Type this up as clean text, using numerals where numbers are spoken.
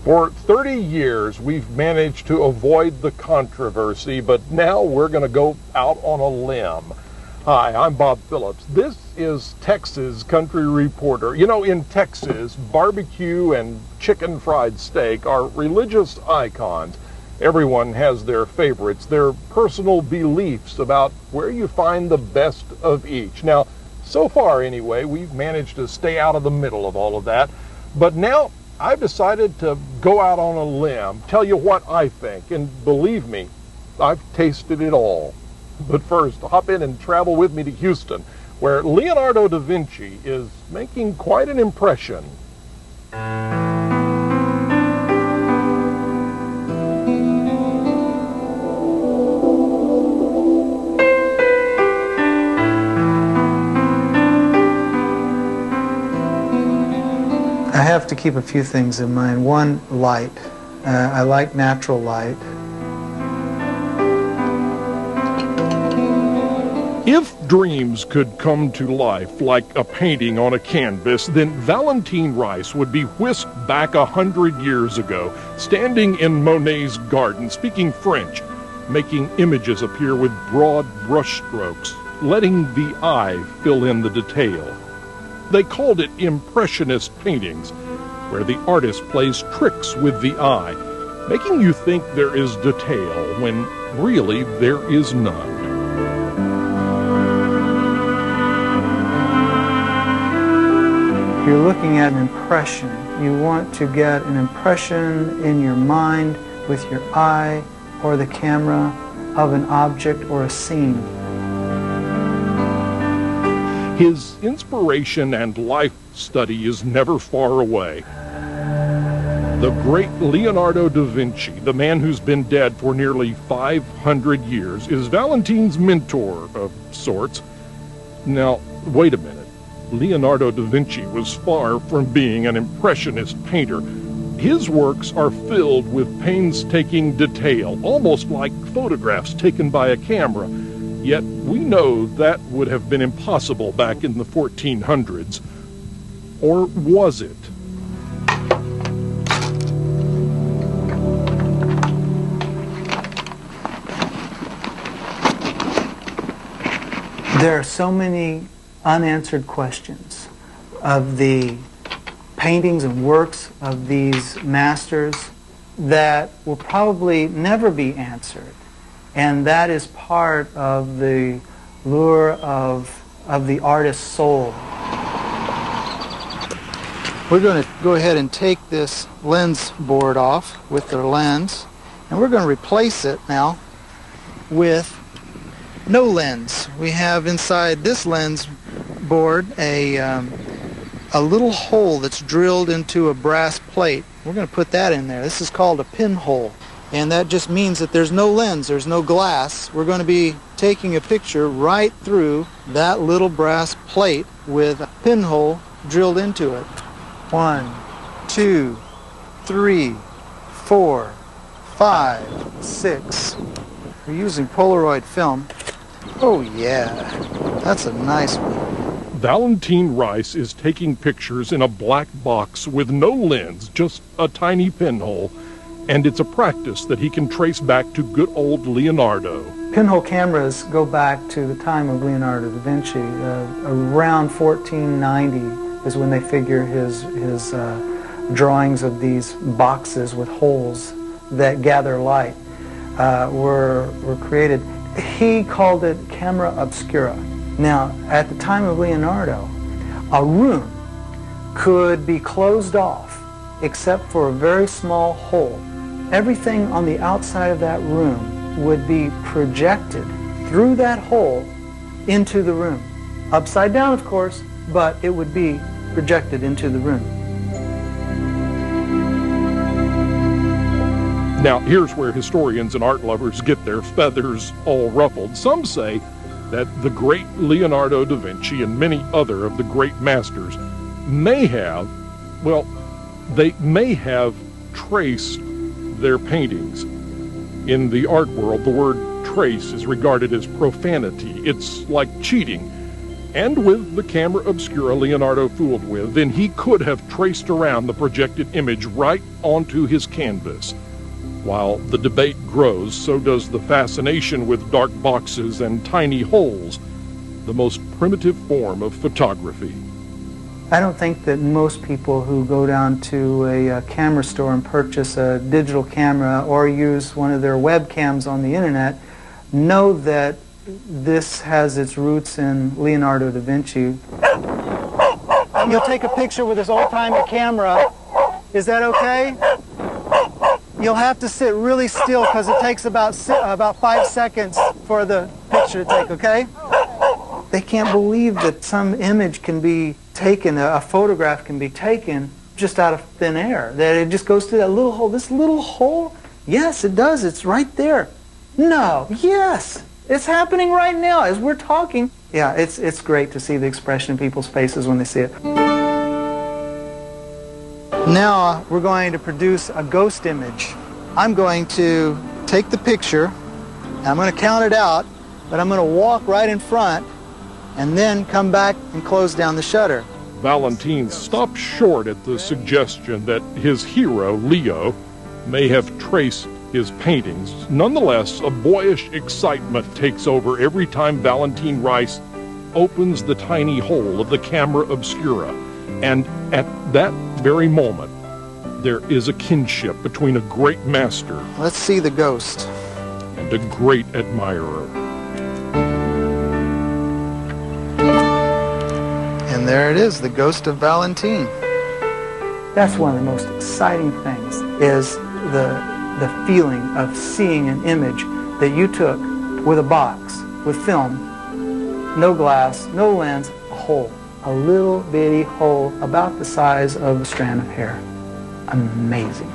For 30 years, we've managed to avoid the controversy, but now we're going to go out on a limb. Hi, I'm Bob Phillips. This is Texas Country Reporter. You know, in Texas, barbecue and chicken fried steak are religious icons. Everyone has their favorites, their personal beliefs about where you find the best of each. Now, so far anyway, we've managed to stay out of the middle of all of that, but now I've decided to go out on a limb, tell you what I think, and believe me, I've tasted it all. But first, hop in and travel with me to Houston, where Leonardo da Vinci is making quite an impression. I have to keep a few things in mind. One, light. I like natural light. If dreams could come to life like a painting on a canvas, then Valentene Rice would be whisked back 100 years ago, standing in Monet's garden, speaking French, making images appear with broad brushstrokes, letting the eye fill in the detail. They called it Impressionist paintings, where the artist plays tricks with the eye, making you think there is detail when really there is none. You're looking at an impression. You want to get an impression in your mind with your eye or the camera of an object or a scene. His inspiration and life study is never far away. The great Leonardo da Vinci, the man who's been dead for nearly 500 years, is Valentene's mentor of sorts. Now, wait a minute. Leonardo da Vinci was far from being an impressionist painter. His works are filled with painstaking detail, almost like photographs taken by a camera. Yet we know that would have been impossible back in the 1400s. Or was it? There are so many unanswered questions of the paintings and works of these masters that will probably never be answered. And that is part of the lure of the artist's soul. We're going to go ahead and take this lens board off with the lens, and we're going to replace it now with no lens. We have inside this lens board a little hole that's drilled into a brass plate. We're going to put that in there. This is called a pinhole. And that just means that there's no lens, there's no glass. We're going to be taking a picture right through that little brass plate with a pinhole drilled into it. 1, 2, 3, 4, 5, 6. We're using Polaroid film. Oh yeah, that's a nice one. Valentene Rice is taking pictures in a black box with no lens, just a tiny pinhole. And it's a practice that he can trace back to good old Leonardo. Pinhole cameras go back to the time of Leonardo da Vinci. Around 1490 is when they figure his drawings of these boxes with holes that gather light were created. He called it camera obscura. Now, at the time of Leonardo, a room could be closed off except for a very small hole. Everything on the outside of that room would be projected through that hole into the room. Upside down, of course, but it would be projected into the room. Now, here's where historians and art lovers get their feathers all ruffled. Some say that the great Leonardo da Vinci and many other of the great masters may have, well, they may have traced their paintings. In the art world, the word trace is regarded as profanity. It's like cheating. And with the camera obscura Leonardo fooled with, then he could have traced around the projected image right onto his canvas. While the debate grows, so does the fascination with dark boxes and tiny holes, the most primitive form of photography. I don't think that most people who go down to a camera store and purchase a digital camera or use one of their webcams on the internet know that this has its roots in Leonardo da Vinci. You'll take a picture with this old-timey camera. Is that okay? You'll have to sit really still because it takes about 5 seconds for the picture to take, okay? They can't believe that some image can be taken, a photograph can be taken just out of thin air. That it just goes through that little hole. This little hole? Yes, it does. It's right there. No. Yes. It's happening right now as we're talking. Yeah, it's great to see the expression in people's faces when they see it. Now we're going to produce a ghost image. I'm going to take the picture, and I'm going to count it out, but I'm going to walk right in front and then come back and close down the shutter. Valentene stopped short at the suggestion that his hero, Leo, may have traced his paintings. Nonetheless, a boyish excitement takes over every time Valentene Rice opens the tiny hole of the camera obscura. And at that very moment, there is a kinship between a great master Let's see the ghost. and a great admirer. And there it is, the ghost of Valentene. That's one of the most exciting things, is the feeling of seeing an image that you took with a box, with film, no glass, no lens, a hole. A little bitty hole about the size of a strand of hair. Amazing.